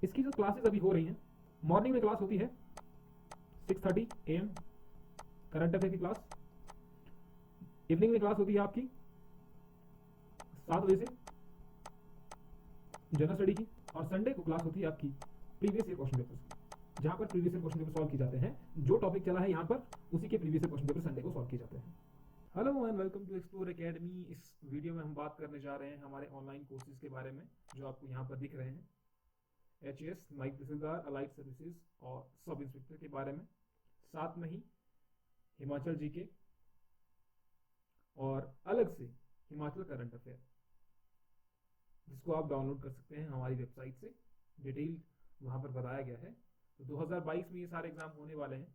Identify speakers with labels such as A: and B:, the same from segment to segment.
A: इसकी जो क्लासेस अभी हो रही हैं, मॉर्निंग में क्लास होती है 6:30 AM करंट अफेयर की क्लास, इवनिंग में क्लास होती है आपकी 7 बजे से जनरल स्टडी की, और संडे को क्लास होती है आपकी प्रीवियस ईयर क्वेश्चन पेपर्स की, जहां पर previous year question paper solve किए जाते हैं। जो टॉपिक चला है यहाँ पर उसी के previous year question paper Sunday को सॉल्व किए जाते हैं। Hello and welcome to explore academy. इस वीडियो में हम बात करने जा रहे हैं हमारे ऑनलाइन कोर्सेज के बारे में, जो आपको यहाँ पर दिख रहे हैं। HAS, Naik tehsildar, allied services और सब इंस्पेक्टर के बारे में, साथ में ही हिमाचल जीके और अलग से हिमाचल करंट अफेयर, जिसको आप डाउनलोड कर सकते हैं हमारी वेबसाइट से। डिटेल वहाँ पर बताया गया है। तो 2022 में ये सारे एग्जाम होने वाले हैं।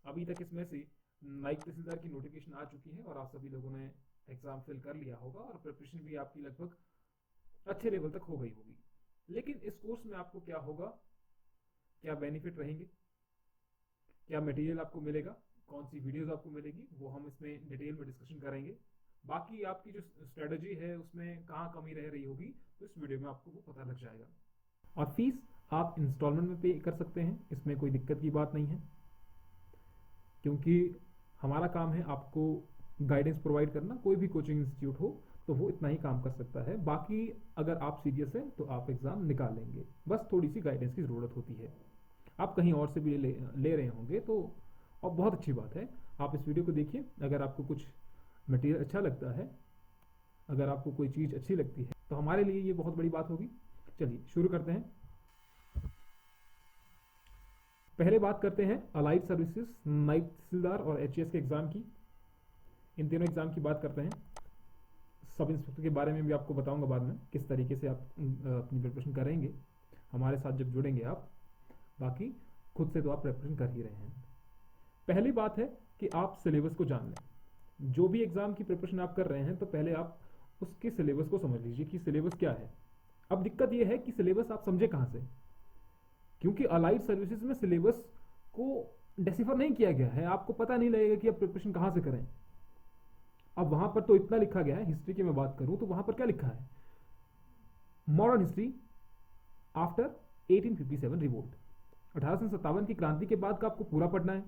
A: अभी तक इसमें से नाइक तहसीलदार की नोटिफिकेशन आ चुकी है और आप सभी लोगों ने एग्जाम फिल कर लिया होगा और प्रिपरेशन भी आपकी लगभग अच्छे लेवल तक हो गई होगी। लेकिन इस कोर्स में आपको क्या होगा, क्या बेनिफिट रहेंगे, क्या मटेरियल आपको मिलेगा, कौन सी वीडियोस आपको मिलेगी, वो हम इसमें डिटेल में डिस्कशन करेंगे। बाकी आपकी जो स्ट्रेटजी है उसमें कहाँ कमी रह रही होगी, तो इस वीडियो में आपको वो पता लग जाएगा। और फीस आप इंस्टॉलमेंट में पे कर सकते हैं, इसमें कोई दिक्कत की बात नहीं है, क्योंकि हमारा काम है आपको गाइडेंस प्रोवाइड करना। कोई भी कोचिंग इंस्टीट्यूट हो तो वो इतना ही काम कर सकता है। बाकी अगर आप सीरियस हैं तो आप एग्ज़ाम निकालेंगे, बस थोड़ी सी गाइडेंस की ज़रूरत होती है। आप कहीं और से भी ले रहे होंगे तो, और बहुत अच्छी बात है। आप इस वीडियो को देखिए, अगर आपको कुछ मटेरियल अच्छा लगता है, अगर आपको कोई चीज़ अच्छी लगती है तो हमारे लिए ये बहुत बड़ी बात होगी। चलिए शुरू करते हैं। पहले बात करते हैं अलाइड सर्विसेज, नाइक तहसीलदार और HAS के एग्ज़ाम की। इन तीनों एग्ज़ाम की बात करते हैं। सब इंस्पेक्टर के बारे में भी आपको बताऊंगा बाद में, किस तरीके से आप अपनी प्रिपरेशन करेंगे हमारे साथ जब जुड़ेंगे आप। बाकी खुद से तो आप प्रिपरेशन कर ही रहे हैं। पहली बात है कि आप सिलेबस को जान लें। जो भी एग्ज़ाम की प्रिपरेशन आप कर रहे हैं तो पहले आप उसके सिलेबस को समझ लीजिए कि सिलेबस क्या है। अब दिक्कत यह है कि सिलेबस आप समझे कहाँ से, क्योंकि अलाइड सर्विसेज में सिलेबस को डेसिफर नहीं किया गया है। आपको पता नहीं लगेगा कि आप प्रिपरेशन कहाँ से करें। अब वहां पर तो इतना लिखा गया है। हिस्ट्री की मैं बात करूं तो वहां पर क्या लिखा है, मॉडर्न हिस्ट्री आफ्टर 1857 रिवोल्ट, 1857 की क्रांति के बाद का आपको पूरा पढ़ना है।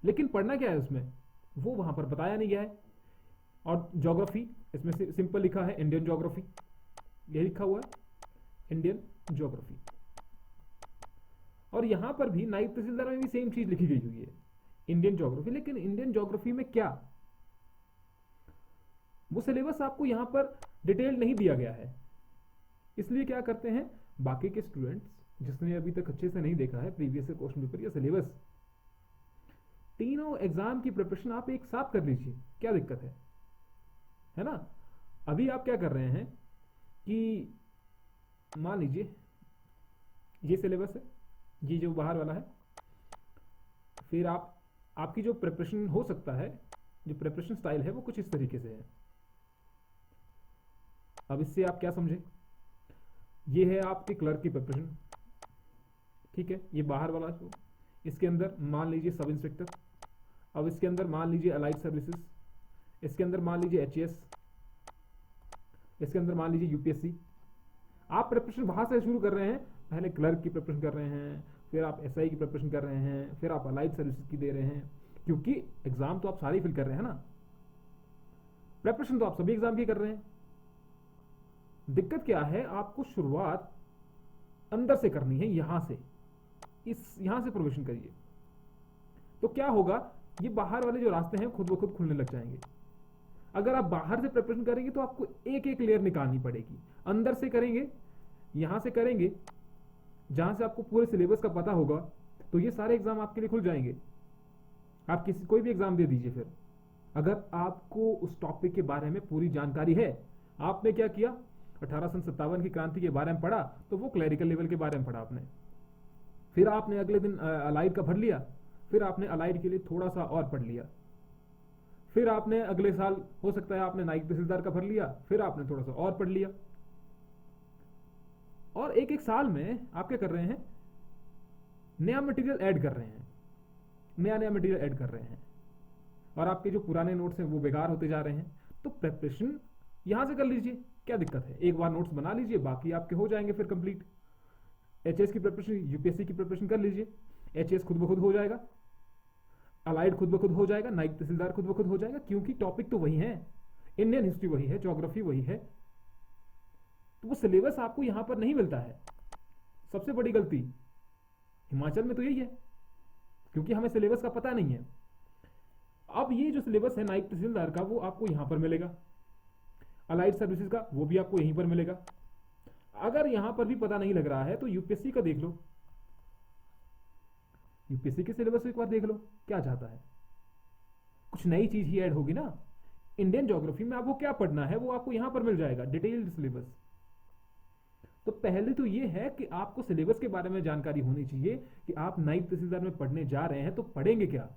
A: लेकिन पढ़ना क्या है उसमें, वो वहां पर बताया नहीं गया है। और ज्योग्राफी, इसमें से सिंपल लिखा है इंडियन ज्योग्राफी, यही लिखा हुआ है इंडियन ज्योग्राफी। और यहां पर भी नाइक तहसीलदार में भी सेम चीज लिखी गई हुई है, इंडियन ज्योग्राफी। लेकिन इंडियन ज्योग्राफी में क्या, वो सिलेबस आपको यहां पर डिटेल नहीं दिया गया है। इसलिए क्या करते हैं बाकी के स्टूडेंट्स, जिसने अभी तक अच्छे से नहीं देखा है प्रीवियस क्वेश्चन पेपर या सिलेबस, तीनों एग्जाम की प्रिपरेशन आप एक साथ कर लीजिए, क्या दिक्कत है ना। अभी आप क्या कर रहे हैं कि मान लीजिए ये सिलेबस है, ये जो बाहर वाला है, फिर आपकी जो प्रिपरेशन हो सकता है, जो प्रिपरेशन स्टाइल है वो कुछ इस तरीके से है। अब इससे आप क्या समझे, ये है आपके क्लर्क की प्रिपरेशन, ठीक है, ये बाहर वाला शो। इसके अंदर मान लीजिए सब इंस्पेक्टर, अब इसके अंदर मान लीजिए अलाइड सर्विसेज, इसके अंदर मान लीजिए HAS, इसके अंदर मान लीजिए UPSC। आप प्रिपरेशन वहां से शुरू कर रहे हैं, पहले क्लर्क की प्रिपरेशन कर रहे हैं, फिर आप SI की प्रिपरेशन कर रहे हैं, फिर आप अलाइड सर्विसेज की दे रहे हैं, क्योंकि एग्जाम तो आप सारे फिल कर रहे हैं ना। प्रिपरेशन तो आप सभी एग्जाम की कर रहे हैं। दिक्कत क्या है, आपको शुरुआत अंदर से करनी है, यहां से, यहां से प्रोविजन करिए। तो क्या होगा, ये बाहर वाले जो रास्ते हैं खुद ब खुद खुलने लग जाएंगे। अगर आप बाहर से प्रिपरेशन करेंगे तो आपको एक एक लेयर निकालनी पड़ेगी। अंदर से करेंगे, यहां से करेंगे, जहां से आपको पूरे सिलेबस का पता होगा, तो ये सारे एग्जाम आपके लिए खुल जाएंगे। आप कोई भी एग्जाम दे दीजिए फिर, अगर आपको उस टॉपिक के बारे में पूरी जानकारी है। आपने क्या किया, 1857 की क्रांति के बारे में पढ़ा तो वो क्लरिकल लेवल के बारे में पढ़ा आपने, फिर आपने अगले दिन अलाइड का भर लिया, फिर आपने अलाइड के लिए थोड़ा सा और पढ़ लिया, फिर आपने अगले साल हो सकता है आपने नाइक तहसीलदार का भर लिया, फिर आपने थोड़ा सा और पढ़ लिया। और एक एक साल में आप क्या कर रहे हैं, नया मटेरियल ऐड कर रहे हैं, नया मटेरियल ऐड कर रहे हैं, और आपके जो पुराने नोट्स हैं वो बेकार होते जा रहे हैं। तो प्रिपरेशन यहां से कर लीजिए, क्या दिक्कत है, एक बार नोट्स बना लीजिए, बाकी आपके हो जाएंगे फिर कंप्लीट। एचएस की प्रिपरेशन, यूपीएससी की प्रिपरेशन कर लीजिए, एचएस खुद ब खुद हो जाएगा, अलाइड खुद ब खुद हो जाएगा, नायब तहसीलदार खुद ब खुद हो जाएगा, क्योंकि टॉपिक तो वही है, इंडियन हिस्ट्री वही है, ज्योग्राफी वही है। तो वो सिलेबस आपको यहां पर नहीं मिलता है। सबसे बड़ी गलती हिमाचल में तो यही है, क्योंकि हमें सिलेबस का पता नहीं है। अब ये जो सिलेबस है नायब तहसीलदार का, वो आपको यहां पर मिलेगा, अलाइड सर्विसेज का वो भी आपको यहीं पर मिलेगा। अगर यहां पर भी पता नहीं लग रहा है तो यूपीएससी का देख लो, यूपीएससी के सिलेबस को एक बार देख लो क्या चाहता है, कुछ नई चीज ही ऐड होगी ना। इंडियन ज्योग्राफी में आपको क्या पढ़ना है वो आपको यहां पर मिल जाएगा, डिटेल्ड सिलेबस। तो पहले तो ये है कि आपको सिलेबस के बारे में जानकारी होनी चाहिए कि आप नायब तहसीलदार में पढ़ने जा रहे हैं तो पढ़ेंगे क्या,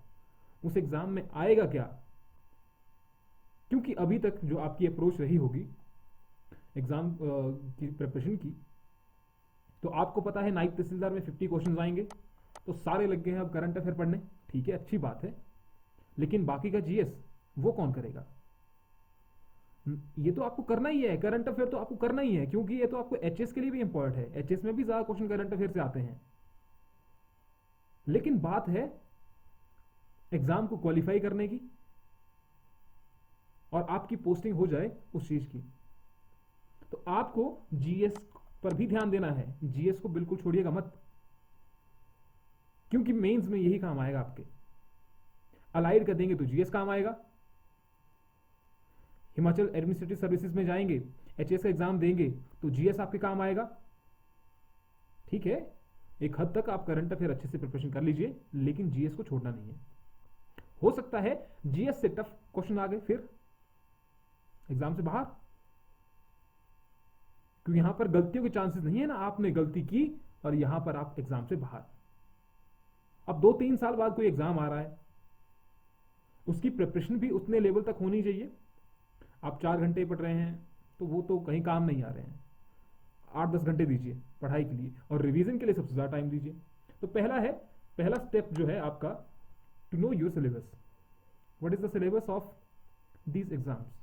A: उस एग्जाम में आएगा क्या। क्योंकि अभी तक जो आपकी अप्रोच रही होगी एग्जाम की प्रिपरेशन की, तो आपको पता है नायब तहसीलदार में 50 क्वेश्चन आएंगे, तो सारे लग गए हैं अब करंट अफेयर पढ़ने। ठीक है, अच्छी बात है, लेकिन बाकी का जीएस वो कौन करेगा। ये तो आपको करना ही है, करंट अफेयर तो आपको करना ही है, क्योंकि ये तो आपको एचएस के लिए भी इंपॉर्टेंट है, एचएस में भी ज्यादा क्वेश्चन करंट अफेयर से आते हैं। लेकिन बात है एग्जाम को क्वालिफाई करने की और आपकी पोस्टिंग हो जाए उस चीज की। तो आपको जीएस पर भी ध्यान देना है, जीएस को बिल्कुल छोड़िएगा मत, क्योंकि मेंस में यही काम आएगा आपके। अलाइड कर देंगे तो जीएस काम आएगा, हिमाचल एडमिनिस्ट्रेटिव सर्विसेज में जाएंगे, एचएस का एग्जाम देंगे तो जीएस आपके काम आएगा। ठीक है, एक हद तक आप करंट अफेयर अच्छे से प्रिपरेशन कर लीजिए, लेकिन जीएस को छोड़ना नहीं है। हो सकता है जीएस से टफ क्वेश्चन आ गए फिर एग्जाम से बाहर, क्योंकि यहां पर गलतियों के चांसेस नहीं है ना, आपने गलती की और यहां पर आप एग्जाम से बाहर। अब 2-3 साल बाद कोई एग्जाम आ रहा है, उसकी प्रिपरेशन भी उतने लेवल तक होनी चाहिए। आप 4 घंटे पढ़ रहे हैं तो वो तो कहीं काम नहीं आ रहे हैं, 8-10 घंटे दीजिए पढ़ाई के लिए, और रिवीजन के लिए सबसे ज्यादा टाइम दीजिए। तो पहला स्टेप जो है आपका, to know your syllabus, what is the syllabus of these exams.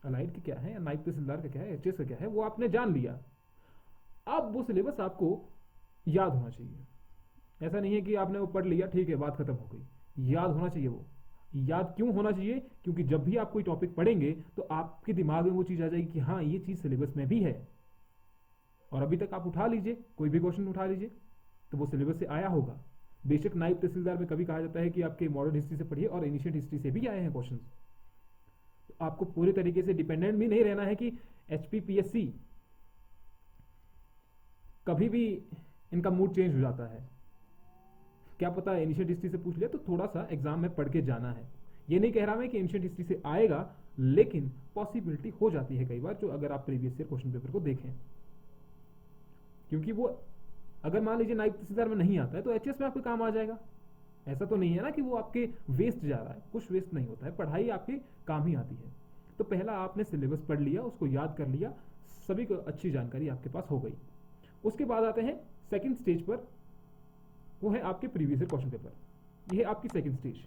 A: Allied की क्या है, नायब तहसीलदार का क्या है, एचएस का क्या है, वो आपने जान लिया। अब वो सिलेबस आपको याद होना चाहिए। ऐसा नहीं है कि आपने वो पढ़ लिया ठीक है बात खत्म हो गई, याद होना चाहिए। वो याद क्यों होना चाहिए, क्योंकि जब भी आप कोई टॉपिक पढ़ेंगे तो आपके दिमाग में वो चीज आ जाएगी कि हाँ ये चीज सिलेबस में भी है। और अभी तक आप उठा लीजिए, कोई भी क्वेश्चन उठा लीजिए तो वो सिलेबस से आया होगा। बेशक नायब तहसीलदार में कभी कहा जाता है कि आपके मॉडर्न हिस्ट्री से पढ़िए, और एंशिएंट हिस्ट्री से भी आए हैं क्वेश्चन। तो आपको पूरे तरीके से डिपेंडेंट भी नहीं रहना है कि एचपीपीएससी कभी भी इनका मूड चेंज हो जाता है, क्या पता एंशिएंट हिस्ट्री से पूछ लिया, तो थोड़ा सा एग्जाम में पढ़ के जाना है। ये नहीं कह रहा मैं कि एंशिएंट हिस्ट्री से आएगा, लेकिन पॉसिबिलिटी हो जाती है कई बार, जो अगर आप प्रीवियस ईयर क्वेश्चन पेपर को देखें। क्योंकि वो अगर मान लीजिए नायब तहसीलदार में नहीं आता है तो एचएस में आपके काम आ जाएगा। ऐसा तो नहीं है ना कि वो आपके वेस्ट जा रहा है, कुछ वेस्ट नहीं होता है, पढ़ाई आपके काम ही आती है। तो पहला आपने सिलेबस पढ़ लिया, उसको याद कर लिया, सभी को अच्छी जानकारी आपके पास हो गई। उसके बाद आते हैं सेकंड स्टेज पर, वो है आपके प्रीवियस ईयर क्वेश्चन पेपर। ये है आपकी सेकंड स्टेज।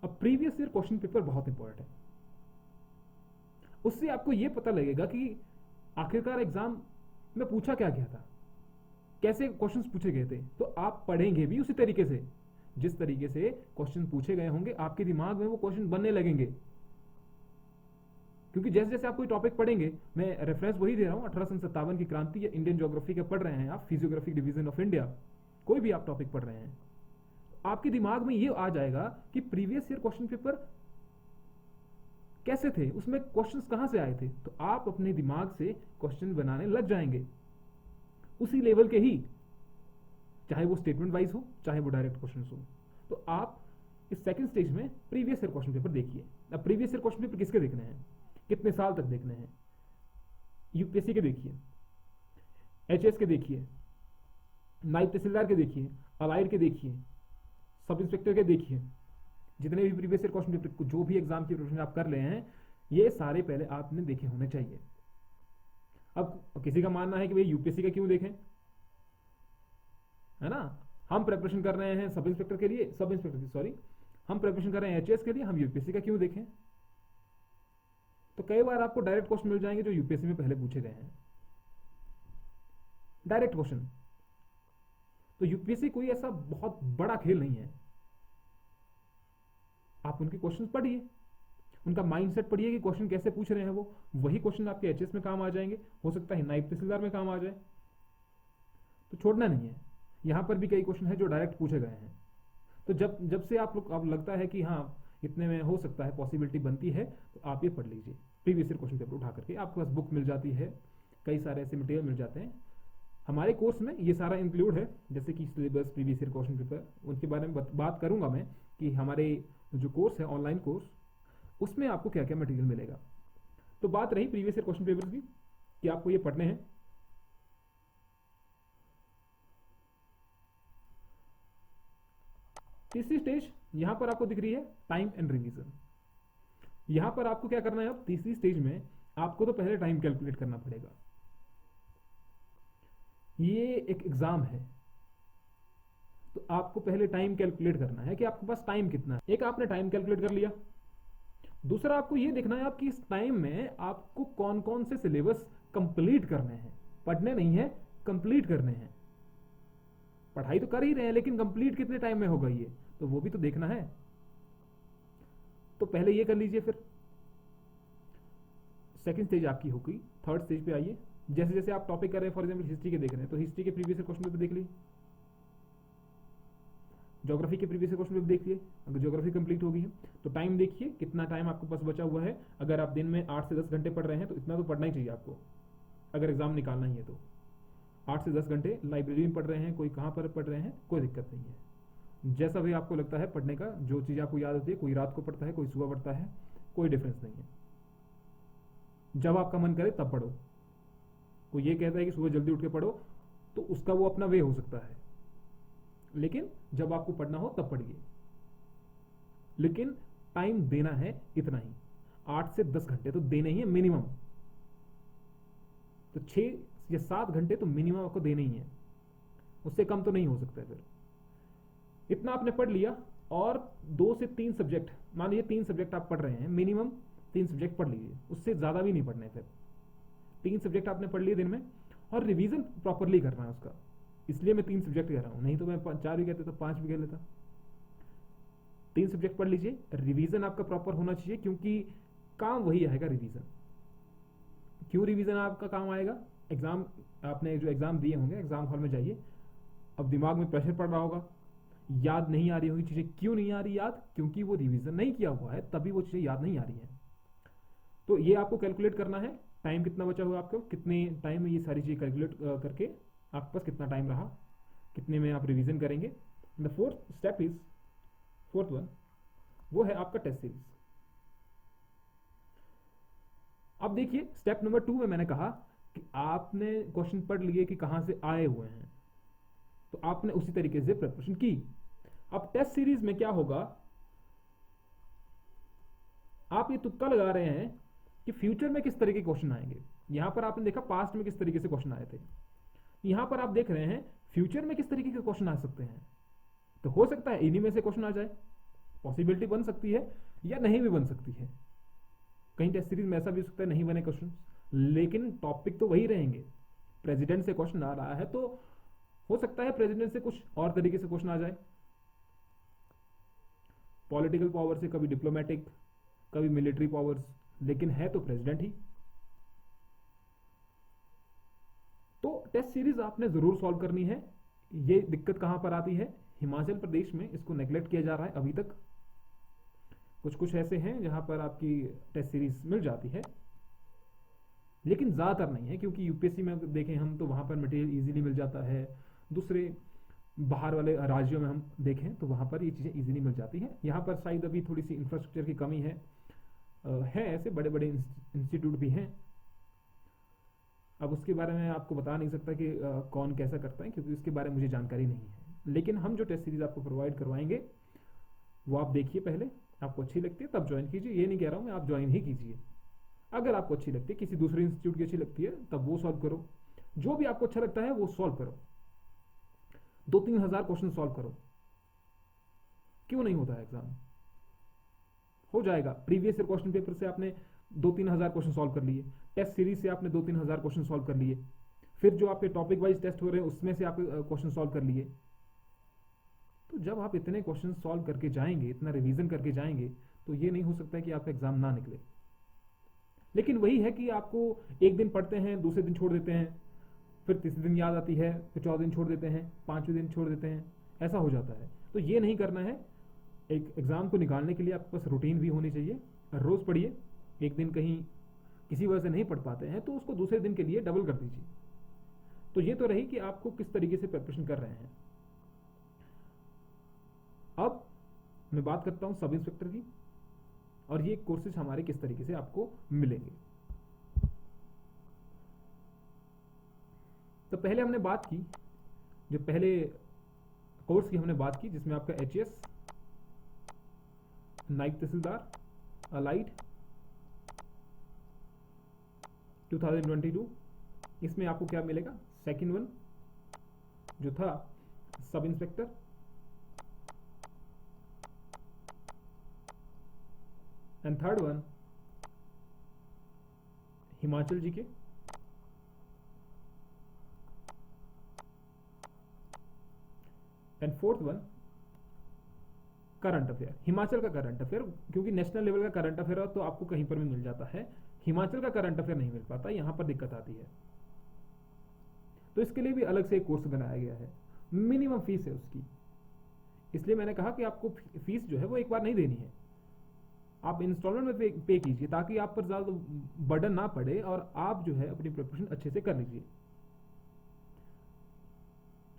A: अब प्रीवियस ईयर क्वेश्चन पेपर बहुत इंपॉर्टेंट है, उससे आपको यह पता लगेगा कि आखिरकार एग्जाम में पूछा क्या गया था, कैसे क्वेश्चंस पूछे गए थे। तो आप पढ़ेंगे भी उसी तरीके से, जिस तरीके से क्वेश्चन पूछे गए होंगे आपके दिमाग में वो क्वेश्चन बनने लगेंगे। क्योंकि जैसे जैसे आप कोई टॉपिक पढ़ेंगे, मैं रेफरेंस वही दे रहा हूं 1857 की क्रांति या इंडियन ज्योग्राफी का पढ़ रहे हैं आप, फिजियोग्राफिक डिवीजन ऑफ इंडिया, कोई भी आप टॉपिक पढ़ रहे हैं, आपके दिमाग में ये आ जाएगा कि प्रीवियस ईयर क्वेश्चन पेपर कैसे थे, उसमें क्वेश्चंस कहां से आए थे। तो आप अपने दिमाग से क्वेश्चन बनाने लग जाएंगे उसी लेवल के ही, चाहे वो स्टेटमेंट वाइज हो, चाहे वो डायरेक्ट क्वेश्चन हो। तो आप इस सेकंड स्टेज में प्रीवियस ईयर क्वेश्चन पेपर देखिए। अब प्रीवियस ईयर क्वेश्चन पेपर किसके देखने हैं, कितने साल तक देखने हैं। यूपीएससी के देखिए, एचएस के देखिए, नायब तहसीलदार के देखिए, अलाइड के देखिए, सब इंस्पेक्टर के देखिए, जितने भी प्रीवियस ईयर क्वेश्चन पेपर जो भी एग्जाम की प्रिपरेशन आप कर रहे हैं, ये सारे पहले आपने देखे होने चाहिए। अब किसी का मानना है कि भाई यूपीएससी का क्यों देखें, है ना, हम प्रिपरेशन कर रहे हैं सब इंस्पेक्टर के लिए, हम प्रिपरेशन कर रहे हैं एचएस के लिए, हम यूपीएससी का क्यों देखें। तो कई बार आपको डायरेक्ट क्वेश्चन मिल जाएंगे जो यूपीएससी में पहले पूछे गए हैं। Direct question. तो यूपीएससी कोई ऐसा बहुत बड़ा खेल नहीं है। आप उनके क्वेश्चन पढ़िए, उनका माइंडसेट पढ़िए कि क्वेश्चन कैसे पूछ रहे हैं वो, वही क्वेश्चन आपके एचएस में काम आ जाएंगे, हो सकता है नायब तहसीलदार में काम आ जाए। तो छोड़ना नहीं है। यहाँ पर भी कई क्वेश्चन है जो डायरेक्ट पूछे गए हैं। तो जब जब से आप लोग, अब लगता है कि हाँ इतने में हो सकता है, पॉसिबिलिटी बनती है, तो आप ये पढ़ लीजिए। प्रीवियस ईयर क्वेश्चन पेपर उठा करके आपके पास बुक मिल जाती है, कई सारे ऐसे मटेरियल मिल जाते हैं। हमारे कोर्स में ये सारा इंक्लूड है, जैसे कि syllabus, previous year question paper, उनके बारे में बात करूंगा मैं कि हमारे जो कोर्स है ऑनलाइन कोर्स, उसमें आपको क्या क्या मटेरियल मिलेगा। तो बात रही प्रीवियस ईयर क्वेश्चन पेपर की कि आपको ये पढ़ने हैं। तीसरी स्टेज यहां पर आपको दिख रही है, टाइम एंड रिवीजन। यहां पर आपको क्या करना है, अब तीसरी स्टेज में आपको तो पहले टाइम कैलकुलेट करना पड़ेगा। ये एक एग्जाम है, तो आपको पहले टाइम कैलकुलेट करना है कि आपके पास टाइम कितना है। एक आपने टाइम कैलकुलेट कर लिया, दूसरा आपको ये देखना है आपकी इस टाइम में आपको कौन कौन से सिलेबस कंप्लीट करने हैं। पढ़ने नहीं है, कंप्लीट करने हैं। पढ़ाई तो कर ही रहे हैं, लेकिन कंप्लीट कितने टाइम में होगा ये, तो वो भी तो देखना है। तो पहले ये कर लीजिए, फिर सेकंड स्टेज आपकी हो गई। थर्ड स्टेज पे आइए। जैसे जैसे आप टॉपिक कर रहे हैं, फॉर एग्जांपल हिस्ट्री के देख रहे हैं, तो हिस्ट्री के प्रीवियस क्वेश्चन पेपर देख लीजिए, ज्योग्राफी के प्रीवियस क्वेश्चन पेपर देखिए। अगर ज्योग्राफी कंप्लीट हो गई है तो टाइम देखिए, कितना टाइम आपके पास बचा हुआ है। अगर आप दिन में 8 से 10 घंटे पढ़ रहे हैं तो इतना तो पढ़ना ही चाहिए आपको, अगर एग्जाम निकालना ही है तो। 8 से 10 घंटे लाइब्रेरी में पढ़ रहे हैं, कोई कहाँ पर पढ़ रहे हैं, कोई दिक्कत नहीं है। जैसा भी आपको लगता है पढ़ने का, जो चीज़ आपको याद होती है, कोई रात को पढ़ता है, कोई सुबह पढ़ता है, कोई डिफरेंस नहीं है। जब आपका मन करे तब पढ़ो। कोई ये कहता है कि सुबह जल्दी उठ के पढ़ो, तो उसका वो अपना वे हो सकता है, लेकिन जब आपको पढ़ना हो तब पढ़िए। लेकिन टाइम देना है इतना ही, 8 से 10 घंटे तो देने ही है मिनिमम। तो 6 या 7 घंटे तो मिनिमम आपको देने ही है, उससे कम तो नहीं हो सकता है। फिर इतना आपने पढ़ लिया, और 2 से 3 सब्जेक्ट, मान लीजिए 3 सब्जेक्ट आप पढ़ रहे हैं, मिनिमम 3 सब्जेक्ट पढ़ लीजिए, उससे ज्यादा भी नहीं पढ़ने। फिर 3 सब्जेक्ट आपने पढ़ लिए दिन में, और रिवीजन प्रॉपरली करना है उसका। इसलिए मैं 3 सब्जेक्ट कह रहा हूं, नहीं तो मैं 4 भी कहता तो 5 भी कह लेता। 3 सब्जेक्ट पढ़ लीजिए, रिवीजन आपका प्रॉपर होना चाहिए, क्योंकि काम वही आएगा रिवीजन। क्यों रिवीजन आपका काम आएगा? एग्जाम, आपने जो एग्जाम दिए होंगे, एग्जाम हॉल में जाइए, अब दिमाग में प्रेशर पड़ रहा होगा, याद नहीं आ रही होगी चीजें। क्यों नहीं आ रही याद? क्योंकि वो रिवीजन नहीं किया हुआ है, तभी वो चीजें याद नहीं आ रही है। तो ये आपको कैलकुलेट करना है, टाइम कितना बचा हुआ आपको, कितने टाइम में ये सारी चीजें कैलकुलेट करके आपके पास कितना टाइम रहा, कितने में आप रिवीजन करेंगे। The fourth step is, fourth one, वो है आपका टेस्ट सीरीज। अब देखिए स्टेप नंबर 2 में मैंने कहा कि आपने क्वेश्चन पढ़ लिए कि कहां से आए हुए हैं, तो आपने उसी तरीके से प्रिपरेशन की। अब टेस्ट सीरीज में क्या होगा, आप ये तुक्का लगा रहे हैं कि फ्यूचर में किस तरीके के क्वेश्चन आएंगे। यहां पर आपने देखा पास्ट में किस तरीके से क्वेश्चन आए थे, यहां पर आप देख रहे हैं फ्यूचर में किस तरीके के क्वेश्चन आ सकते हैं। तो हो सकता है इन्हीं में से क्वेश्चन आ जाए, पॉसिबिलिटी बन सकती है, या नहीं भी बन सकती है। कहीं टेस्ट सीरीज में ऐसा भी हो सकता है नहीं बने क्वेश्चन, लेकिन टॉपिक तो वही रहेंगे। प्रेसिडेंट से क्वेश्चन आ रहा है, तो हो सकता है प्रेसिडेंट से कुछ और तरीके से क्वेश्चन आ जाए, पॉलिटिकल पावर से, कभी डिप्लोमेटिक, कभी मिलिट्री पावर्स, लेकिन है तो प्रेसिडेंट ही। तो टेस्ट सीरीज आपने जरूर सॉल्व करनी है। ये दिक्कत कहां पर आती है, हिमाचल प्रदेश में इसको नेग्लेक्ट किया जा रहा है अभी तक। कुछ कुछ ऐसे हैं जहां पर आपकी टेस्ट सीरीज मिल जाती है, लेकिन ज्यादातर नहीं है, क्योंकि यूपीएससी में देखें हम तो वहां पर मटेरियल इजीली मिल जाता है। दूसरे बाहर वाले राज्यों में हम देखें तो वहां पर ये चीजें इजीली मिल जाती हैं। यहाँ पर शायद अभी थोड़ी सी इंफ्रास्ट्रक्चर की कमी है, ऐसे बड़े बड़े इंस्टीट्यूट भी हैं। अब उसके बारे में आपको बता नहीं सकता कि कौन कैसा करता है, क्योंकि उसके बारे में मुझे जानकारी नहीं है। लेकिन हम जो टेस्ट सीरीज आपको प्रोवाइड करवाएंगे वो आप देखिए, पहले आपको अच्छी लगती है तब ज्वाइन कीजिए। ये नहीं कह रहा हूं मैं, आप ज्वाइन ही कीजिए। अगर आपको अच्छी लगती है, किसी दूसरे इंस्टीट्यूट की अच्छी लगती है, तब वो सॉल्व करो। जो भी आपको अच्छा लगता है वो सॉल्व करो, 2-3 हजार क्वेश्चन सॉल्व करो। क्यों नहीं होता है एग्जाम? हो जाएगा। प्रीवियस ईयर क्वेश्चन पेपर से आपने 2-3 हजार क्वेश्चन सॉल्व कर लिए, टेस्ट सीरीज से आपने 2-3 हजार क्वेश्चन सॉल्व कर लिए, फिर जो आपके टॉपिक वाइज टेस्ट हो रहे हैं उसमें से आपके क्वेश्चन सॉल्व कर लिए। तो जब आप इतने क्वेश्चन सॉल्व करके जाएंगे, इतना रिवीजन करके जाएंगे, तो ये नहीं हो सकता है कि आपका एग्जाम ना निकले। लेकिन वही है कि आपको एक दिन पढ़ते हैं, दूसरे दिन छोड़ देते हैं, फिर तीसरे दिन याद आती है, फिर चौथे दिन छोड़ देते हैं, पांचवें दिन छोड़ देते हैं, ऐसा हो जाता है। तो ये नहीं करना है। एक एग्जाम को निकालने के लिए आपके पास रूटीन भी होनी चाहिए। रोज पढ़िए। एक दिन कहीं किसी वजह से नहीं पढ़ पाते हैं तो उसको दूसरे दिन के लिए डबल कर दीजिए। तो ये तो रही कि आपको किस तरीके से प्रिपरेशन कर रहे हैं। अब मैं बात करता हूं सब इंस्पेक्टर की, और ये कोर्सेज हमारे किस तरीके से आपको मिलेंगे। तो पहले हमने बात की, जो पहले कोर्स की हमने बात की जिसमें आपका एचएएस, नायब तहसीलदार, अलाइड 2022, इसमें आपको क्या मिलेगा? सेकंड वन जो था sub inspector, and third one Himachal जी के, and fourth one current affair. Himachal का करंट अफेयर, क्योंकि नेशनल लेवल का करंट अफेयर हो तो आपको कहीं पर भी मिल जाता है, हिमाचल का करंट अफेयर नहीं मिल पाता, यहां पर दिक्कत आती है। तो इसके लिए भी अलग से एक कोर्स बनाया गया है, मिनिमम फीस है उसकी। इसलिए मैंने कहा कि आपको फीस जो है वो एक बार नहीं देनी है, आप इंस्टॉलमेंट में पे कीजिए, ताकि आप पर ज्यादा बर्डन ना पड़े और आप जो है अपनी प्रिपरेशन अच्छे से कर लीजिए।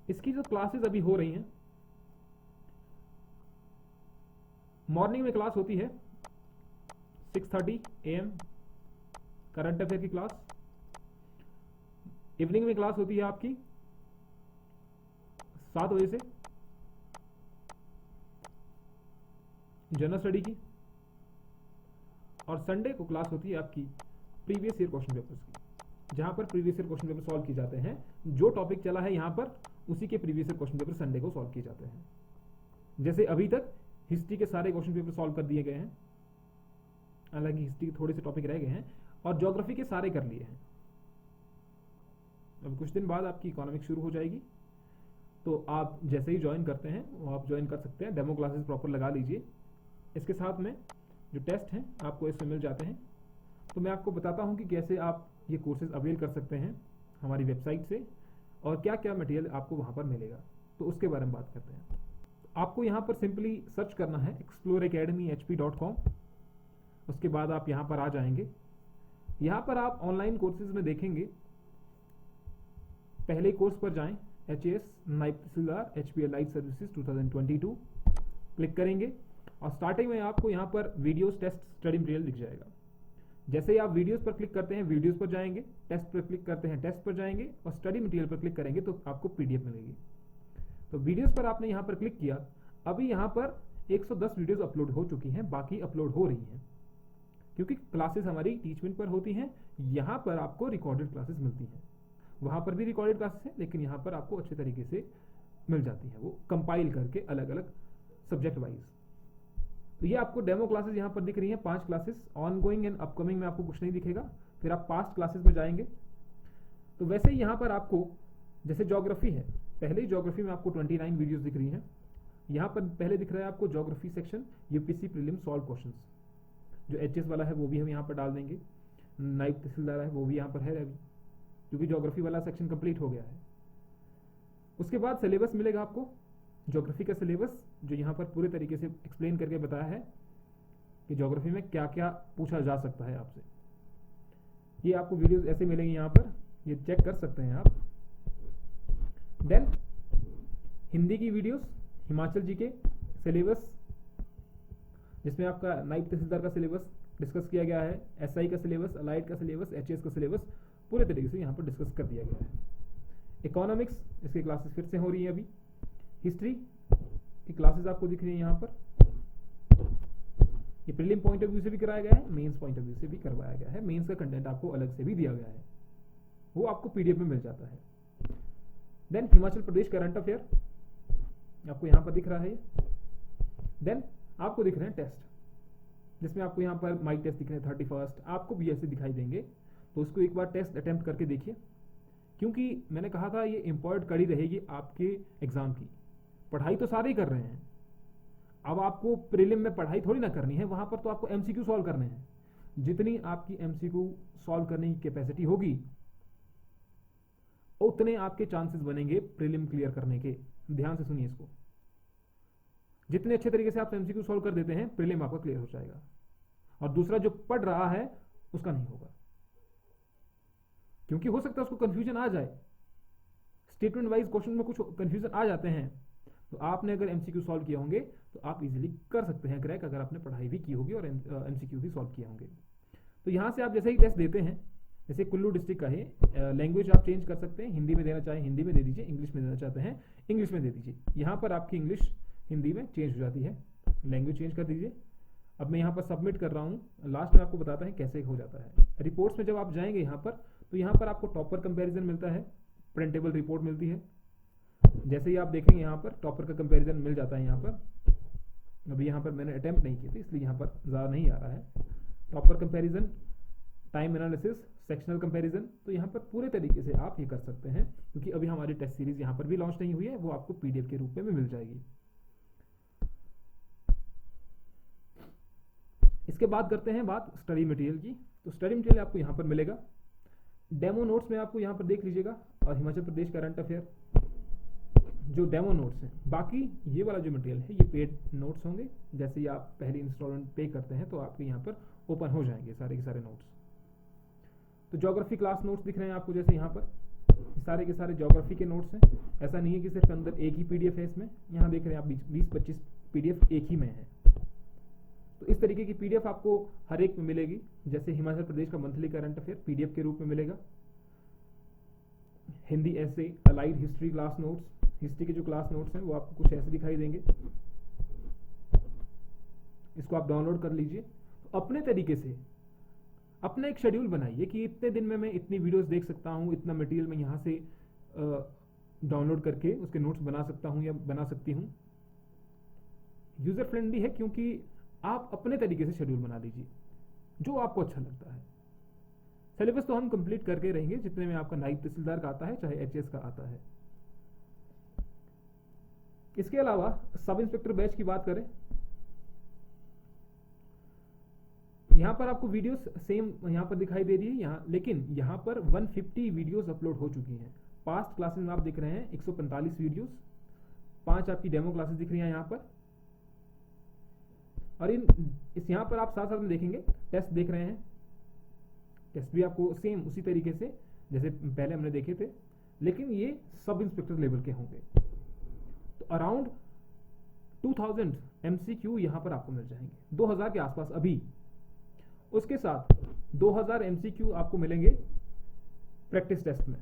A: इसकी जो क्लासेस अभी हो रही हैं, मॉर्निंग में क्लास होती है 6:30 AM करंट अफेयर की क्लास। इवनिंग में क्लास होती है आपकी 7 बजे से जनरल स्टडी की, और संडे को क्लास होती है आपकी प्रीवियस ईयर क्वेश्चन पेपर्स की, जहां पर previous year question paper solve किए जाते हैं। जो टॉपिक चला है यहां पर उसी के previous year question paper Sunday को सॉल्व किए जाते हैं। जैसे अभी तक हिस्ट्री के सारे क्वेश्चन पेपर सॉल्व कर दिए गए हैं, हालांकि हिस्ट्री के थोड़े से टॉपिक रह गए हैं, और ज्योग्राफी के सारे कर लिए हैं। अब कुछ दिन बाद आपकी इकोनॉमिक्स शुरू हो जाएगी, तो आप जैसे ही ज्वाइन करते हैं वो आप ज्वाइन कर सकते हैं। डेमो क्लासेस प्रॉपर लगा लीजिए। इसके साथ में जो टेस्ट हैं आपको इसमें मिल जाते हैं। तो मैं आपको बताता हूं कि कैसे आप ये कोर्सेज अवेल कर सकते हैं हमारी वेबसाइट से, और क्या क्या मटेरियल आपको वहां पर मिलेगा, तो उसके बारे में बात करते हैं। आपको यहाँ पर सिंपली सर्च करना है exploracademyhp.com। उसके बाद आप यहाँ पर आ जाएंगे। यहाँ पर आप ऑनलाइन कोर्सेज में देखेंगे, पहले कोर्स पर जाएं, एचएएस नायब तहसीलदार एचपी अलाइड सर्विसेज 2022 क्लिक करेंगे, और स्टार्टिंग में आपको यहाँ पर वीडियोस टेस्ट स्टडी मटेरियल दिख जाएगा। जैसे ही आप वीडियोस पर क्लिक करते हैं वीडियोस पर जाएंगे, टेस्ट पर क्लिक करते हैं टेस्ट पर जाएंगे, और स्टडी मटेरियल पर क्लिक करेंगे तो आपको पीडीएफ मिलेगी। तो वीडियोस पर आपने यहाँ पर क्लिक किया, अभी यहाँ पर 110 वीडियोस अपलोड हो चुकी हैं, बाकी अपलोड हो रही हैं, क्योंकि क्लासेस हमारी टीचमेंट पर होती हैं। यहाँ पर आपको रिकॉर्डेड क्लासेस मिलती हैं, वहाँ पर भी रिकॉर्डेड क्लासेस हैं, लेकिन यहाँ पर आपको अच्छे तरीके से मिल जाती हैं, वो कंपाइल करके अलग अलग सब्जेक्ट वाइज। तो ये आपको डेमो क्लासेस यहाँ पर दिख रही हैं, 5 क्लासेस। ऑनगोइंग एंड अपकमिंग में आपको कुछ नहीं दिखेगा। फिर आप पास्ट क्लासेस में जाएंगे तो वैसे ही यहाँ पर आपको, जैसे ज्योग्राफी है, पहले ही ज्योग्राफी में आपको 29 वीडियोस दिख रही हैं। यहाँ पर पहले दिख रहा है आपको geography section, UPSC prelim solve questions. जो एचएस वाला है वो भी हम यहाँ पर डाल देंगे, नायब तहसीलदार है वो भी यहाँ पर है अभी, क्योंकि ज्योग्राफी वाला सेक्शन कंप्लीट हो गया है। उसके बाद सिलेबस मिलेगा आपको, ज्योग्राफी का सिलेबस, जो यहाँ पर पूरे तरीके से एक्सप्लेन करके बताया है कि ज्योग्राफी में क्या क्या पूछा जा सकता है आपसे। ये आपको वीडियोस ऐसे मिलेंगे यहाँ पर, ये चेक कर सकते हैं आप। देन हिंदी की वीडियोस, हिमाचल जी के सिलेबस, जिसमें आपका नायब तहसीलदार का सिलेबस डिस्कस किया गया है, एसआई का सिलेबस, अलाइड का सिलेबस, एचएस का सिलेबस पूरे तरीके से यहाँ पर डिस्कस कर दिया गया है। इकोनॉमिक्स, इसकी क्लासेस फिर से हो रही है अभी। हिस्ट्री की क्लासेस आपको दिख रही है यहाँ पर। ये प्रीलिम पॉइंट ऑफ व्यू से भी कराया गया है, मेंस पॉइंट ऑफ व्यू से भी करवाया गया है। मेंस का कंटेंट आपको अलग से भी दिया गया है, वो आपको पीडीएफ में मिल जाता है। Then Himachal Pradesh current affair आपको यहाँ पर दिख रहा है। देन आपको दिख रहे हैं टेस्ट, जिसमें आपको यहाँ पर माइक टेस्ट दिख रहे हैं 31st, आपको भी ऐसे दिखाई देंगे। तो उसको एक बार टेस्ट अटेम्प्ट करके देखिए क्योंकि मैंने कहा था ये इम्पोर्ट कड़ी रहेगी आपके एग्जाम की। पढ़ाई तो सारे ही कर रहे हैं, अब आपको प्रीलिम में पढ़ाई थोड़ी ना करनी है, वहां पर तो आपको एमसीक्यू सॉल्व करने हैं। जितनी आपकी एमसीक्यू सॉल्व करने की कैपेसिटी होगी उतने आपके चांसेस बनेंगे प्रीलिम क्लियर करने के। ध्यान से सुनिए इसको, जितने अच्छे तरीके से आप एमसीक्यू सॉल्व कर देते हैं प्रीलिम आपका क्लियर हो जाएगा, और दूसरा जो पढ़ रहा है उसका नहीं होगा। क्योंकि हो सकता है उसको कंफ्यूजन आ जाए, स्टेटमेंट वाइज क्वेश्चन में कुछ कंफ्यूजन आ जाते हैं, तो आपने अगर एमसीक्यू सॉल्व किए होंगे तो आप इजीली कर सकते हैं क्रैक, अगर आपने पढ़ाई भी की होगी और एमसीक्यू भी सॉल्व किए होंगे। तो यहां से आप जैसे ही टेस्ट देते हैं, जैसे कुल्लू डिस्ट्रिक्ट का है, लैंग्वेज आप चेंज कर सकते हैं, हिंदी में देना चाहे हिंदी में दे दीजिए, इंग्लिश में देना चाहते हैं इंग्लिश में दे दीजिए। यहाँ पर आपकी इंग्लिश हिंदी में चेंज हो जाती है, लैंग्वेज चेंज कर दीजिए। अब मैं यहाँ पर सबमिट कर रहा हूँ, लास्ट में आपको बताता है कैसे हो जाता है। रिपोर्ट्स में जब आप जाएंगे यहाँ पर, तो यहाँ पर आपको टॉपर कंपैरिजन मिलता है, प्रिंटेबल रिपोर्ट मिलती है। जैसे ही आप देखेंगे यहाँ पर टॉपर का कंपैरिजन मिल जाता है। यहाँ पर अभी यहाँ पर मैंने अटेम्प्ट नहीं किए थे इसलिए यहाँ पर ज़्यादा नहीं आ रहा है। Topper comparison, time analysis, sectional comparison, तो यहाँ पर पूरे तरीके से आप ये कर सकते हैं। क्योंकि अभी हमारी टेस्ट सीरीज यहाँ पर भी लॉन्च नहीं हुई है, वो आपको पीडीएफ के रूप में मिल जाएगी। इसके बाद करते हैं बात स्टडी मटेरियल की। तो स्टडी मटेरियल आपको यहाँ पर मिलेगा, डेमो नोट्स में आपको यहाँ पर देख लीजिएगा, और हिमाचल प्रदेश करंट अफेयर जो डेमो नोट्स हैं। बाकी ये वाला जो मटेरियल है ये पेड नोट्स होंगे, जैसे ही आप पहली इंस्टॉलमेंट पे करते हैं तो आपके यहाँ पर ओपन हो जाएंगे सारे के सारे नोट्स। तो ज्योग्राफी क्लास नोट्स दिख रहे हैं आपको, जैसे यहाँ पर सारे के सारे ज्योग्राफी के नोट्स हैं। ऐसा नहीं है कि सिर्फ अंदर एक ही पीडीएफ है इसमें, यहाँ देख रहे हैं आप 20-25 पीडीएफ एक ही में है। तो इस तरीके की पीडीएफ आपको हर एक में मिलेगी। जैसे हिमाचल प्रदेश का मंथली करंट अफेयर पीडीएफ के रूप में मिलेगा, हिंदी ऐसे, allied history class notes, history के जो क्लास नोट्स हैं वो आपको कुछ ऐसे दिखाई देंगे। इसको आप डाउनलोड कर लीजिए। तो अपने तरीके से अपना एक शेड्यूल बनाइए कि इतने दिन में मैं इतनी वीडियोस देख सकता हूँ, इतना मटेरियल मैं यहाँ से डाउनलोड करके उसके नोट्स बना सकता हूँ या बना सकती हूँ। यूजर फ्रेंडली है क्योंकि आप अपने तरीके से शेड्यूल बना लीजिए जो आपको अच्छा लगता है। सिलेबस तो हम कंप्लीट करके रहेंगे जितने में आपका नायब तहसीलदार का आता है चाहे एचएस का आता है। इसके अलावा सब इंस्पेक्टर बैच की बात करें, यहां पर आपको वीडियोस सेम यहां पर दिखाई दे रही है यहाँ, लेकिन यहां पर 150 वीडियोस अपलोड हो चुकी हैं। पास्ट क्लासेस में आप दिख रहे हैं 145 वीडियोस, 5 आपकी डेमो क्लासेस दिख रही हैं यहाँ पर। और इस यहाँ पर आप साथ साथ में देखेंगे टेस्ट देख रहे हैं, टेस्ट भी आपको सेम उसी तरीके से जैसे पहले हमने देखे थे, लेकिन ये सब इंस्पेक्टर लेवल के होंगे। तो अराउंड 2000 एमसीक्यू यहाँ पर आपको मिल जाएंगे, 2000 के आसपास अभी। उसके साथ 2000 एमसीक्यू आपको मिलेंगे प्रैक्टिस टेस्ट में,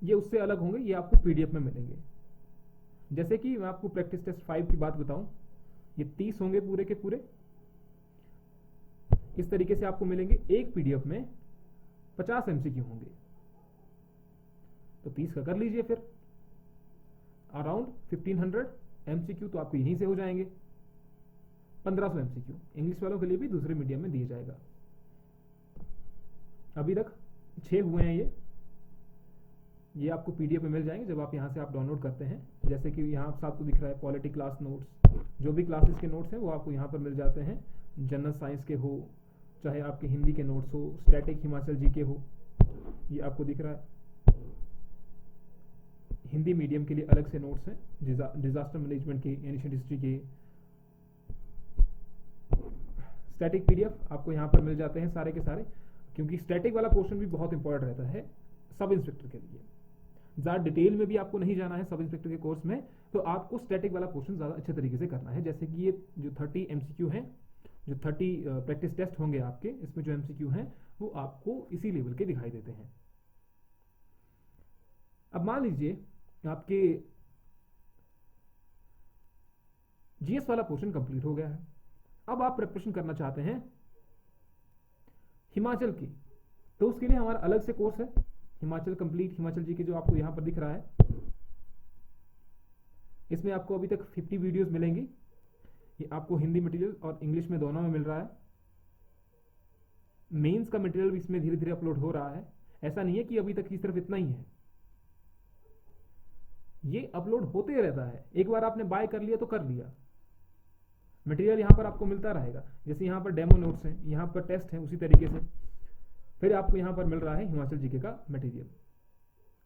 A: ये उससे अलग होंगे, ये आपको पीडीएफ में मिलेंगे। जैसे कि मैं आपको प्रैक्टिस टेस्ट 5 की बात बताऊं, ये 30 होंगे पूरे के पूरे। इस तरीके से आपको मिलेंगे, एक पीडीएफ में 50 एमसीक्यू होंगे। तो 30 का कर लीजिए फिर, अराउंड 1500 एमसीक्यू तो आपको यहीं से हो जाएंगे। 1500 एमसीक्यू इंग्लिश वालों के लिए भी दूसरे मीडियम में दिए जाएगा। अभी तक 6 हुए हैं ये आपको पीडीएफ में मिल जाएंगे जब आप यहाँ से आप डाउनलोड करते हैं। जैसे कि यहाँ आपको दिख रहा है पॉलिटी क्लास नोट्स, जो भी क्लासेस के नोट्स हैं वो आपको यहाँ पर मिल जाते हैं। जनरल साइंस के हो चाहे आपके हिंदी के नोट्स हो, स्टैटिक हिमाचल जी के हो, ये आपको दिख रहा है। हिंदी मीडियम के लिए अलग से नोट्स हैं, डिजास्टर मैनेजमेंट के, एंशिएंट हिस्ट्री के। स्टैटिक पीडीएफ आपको यहाँ पर मिल जाते हैं सारे के सारे, क्योंकि स्टैटिक वाला पोर्शन भी बहुत इंपॉर्टेंट रहता है सब इंस्पेक्टर के लिए। ज़्यादा डिटेल में भी आपको नहीं जाना है सब इंस्पेक्टर के कोर्स में, तो आपको स्टैटिक वाला पोर्शन ज़्यादा अच्छे तरीके से करना है। जैसे कि ये जो 30 एमसीक्यू हैं, जो 30 प्रैक्टिस टेस्ट होंगे आपके, इसमें जो एमसीक्यू हैं वो आपको इसी लेवल के दिखाई देते हैं। अब मान लीजिए आपके जीएस वाला पोर्शन कंप्लीट हो गया है, अब आप प्रिपरेशन करना चाहते हैं हिमाचल की, तो उसके लिए हमारा अलग से कोर्स है हिमाचल कंप्लीट, हिमाचल जी के, जो आपको यहां पर दिख रहा है। इसमें आपको अभी तक 50 वीडियोस मिलेंगी। ये आपको हिंदी मटेरियल और इंग्लिश में दोनों में मिल रहा है। मेंस का मटेरियल भी इसमें धीरे धीरे अपलोड हो रहा है। ऐसा नहीं है कि अभी तक की सिर्फ इतना ही है, ये अपलोड होते रहता है। एक बार आपने बाय कर लिया तो कर लिया, मटेरियल यहाँ पर आपको मिलता रहेगा। जैसे यहाँ पर डेमो नोट्स हैं, यहाँ पर टेस्ट हैं, उसी तरीके से फिर आपको यहाँ पर मिल रहा है हिमाचल जीके का मटेरियल,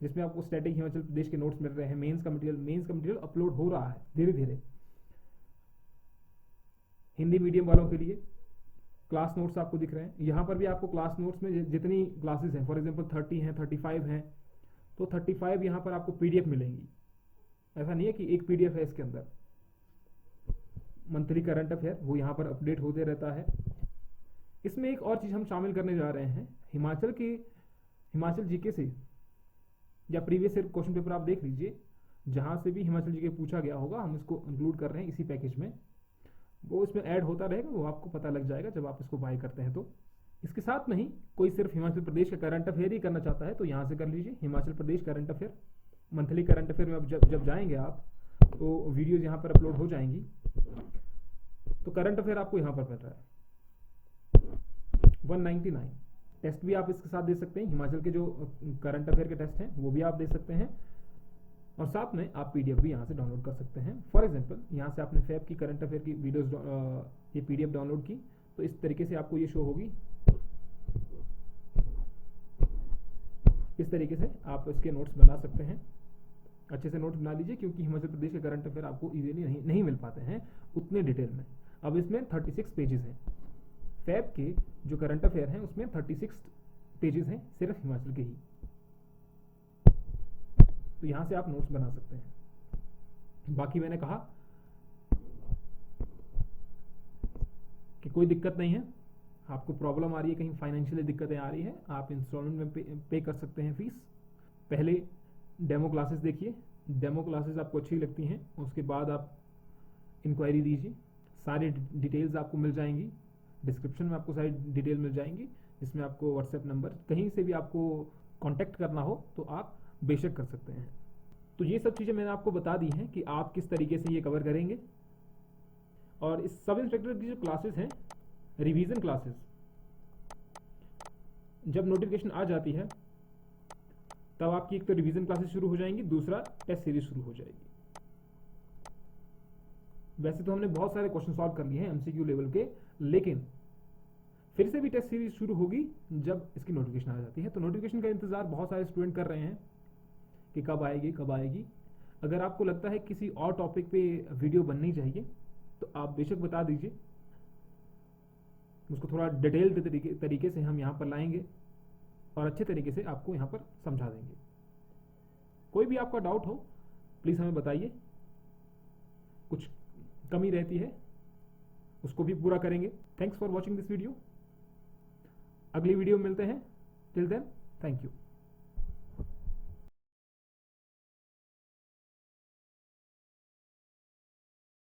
A: जिसमें आपको स्टैटिक हिमाचल प्रदेश के नोट्स मिल रहे हैं। मेंस का मटेरियल अपलोड हो रहा है धीरे धीरे। हिंदी मीडियम वालों के लिए क्लास नोट्स आपको दिख रहे हैं। यहाँ पर भी आपको क्लास नोट्स में जितनी क्लासेस हैं, फॉर एग्जांपल 30 हैं, 35 हैं, तो 35 यहाँ पर आपको पीडीएफ मिलेंगी। ऐसा नहीं है कि एक पीडीएफ है इसके अंदर। मंथली करंट अफेयर वो यहाँ पर अपडेट होते रहता है। इसमें एक और चीज़ हम शामिल करने जा रहे हैं, हिमाचल जीके से या प्रीवियस ईयर क्वेश्चन पेपर आप देख लीजिए, जहाँ से भी हिमाचल जीके पूछा गया होगा हम इसको इंक्लूड कर रहे हैं इसी पैकेज में। वो इसमें ऐड होता रहेगा, वो आपको पता लग जाएगा जब आप इसको बाय करते हैं। तो इसके साथ में ही कोई सिर्फ हिमाचल प्रदेश का करंट अफेयर ही करना चाहता है तो यहाँ से कर लीजिए, Himachal Pradesh current affair. Monthly current affair में अब जब जाएंगे आप तो वीडियोज यहाँ पर अपलोड हो जाएंगी। तो करंट अफेयर आपको यहाँ पर मिल रहा है 199। टेस्ट भी आप इसके साथ दे सकते हैं, हिमाचल के जो करंट अफेयर के टेस्ट हैं वो भी आप दे सकते हैं, और साथ में आप पीडीएफ भी यहाँ से डाउनलोड कर सकते हैं। फॉर एग्जांपल यहाँ से आपने फैब की करंट अफेयर की वीडियोस ये पीडीएफ डाउनलोड की तो इस तरीके से आपको ये शो होगी। इस तरीके से आप इसके नोट्स बना सकते हैं। अच्छे से नोट्स बना लीजिए, क्योंकि हिमाचल प्रदेश के करंट अफेयर आपको इजीली नहीं मिल पाते हैं उतने डिटेल में। अब इसमें 36 पेजेस हैं। फैब के जो करंट अफेयर हैं उसमें 36 पेजेस हैं सिर्फ हिमाचल के ही। तो यहां से आप नोट्स बना सकते हैं। बाकी मैंने कहा कि कोई दिक्कत नहीं है, आपको प्रॉब्लम आ रही है, कहीं फाइनेंशियली दिक्कतें आ रही है, आप इंस्टॉलमेंट में पे कर सकते हैं फीस। पहले डेमो क्लासेस देखिए, डेमो क्लासेस आपको अच्छी लगती हैं उसके बाद आप इंक्वायरी दीजिए। सारी डिटेल्स आपको मिल जाएंगी, डिस्क्रिप्शन में आपको सारी डिटेल मिल जाएंगी, जिसमें आपको व्हाट्सएप नंबर, कहीं से भी आपको कांटेक्ट करना हो तो आप बेशक कर सकते हैं। तो ये सब चीज़ें मैंने आपको बता दी हैं कि आप किस तरीके से ये कवर करेंगे। और इस सब इंस्पेक्टर की जो क्लासेस हैं, रिवीजन क्लासेस, जब नोटिफिकेशन आ जाती है तब आपकी एक तो रिवीजन क्लासेस शुरू हो जाएंगी, दूसरा टेस्ट सीरीज शुरू हो जाएगी। वैसे तो हमने बहुत सारे क्वेश्चन सॉल्व कर लिए हैं एमसीक्यू लेवल के, लेकिन फिर से भी टेस्ट सीरीज शुरू होगी जब इसकी नोटिफिकेशन आ जाती है। तो नोटिफिकेशन का इंतजार बहुत सारे स्टूडेंट कर रहे हैं कि कब आएगी कब आएगी। अगर आपको लगता है किसी और टॉपिक पे वीडियो बननी चाहिए तो आप बेशक बता दीजिए, उसको थोड़ा डिटेल्ड तरीके से हम यहाँ पर लाएंगे और अच्छे तरीके से आपको यहाँ पर समझा देंगे। कोई भी आपका डाउट हो प्लीज़ हमें बताइए, कुछ कमी रहती है उसको भी पूरा करेंगे। Thanks for watching this video. अगली वीडियो में मिलते हैं, टिल देन थैंक यू।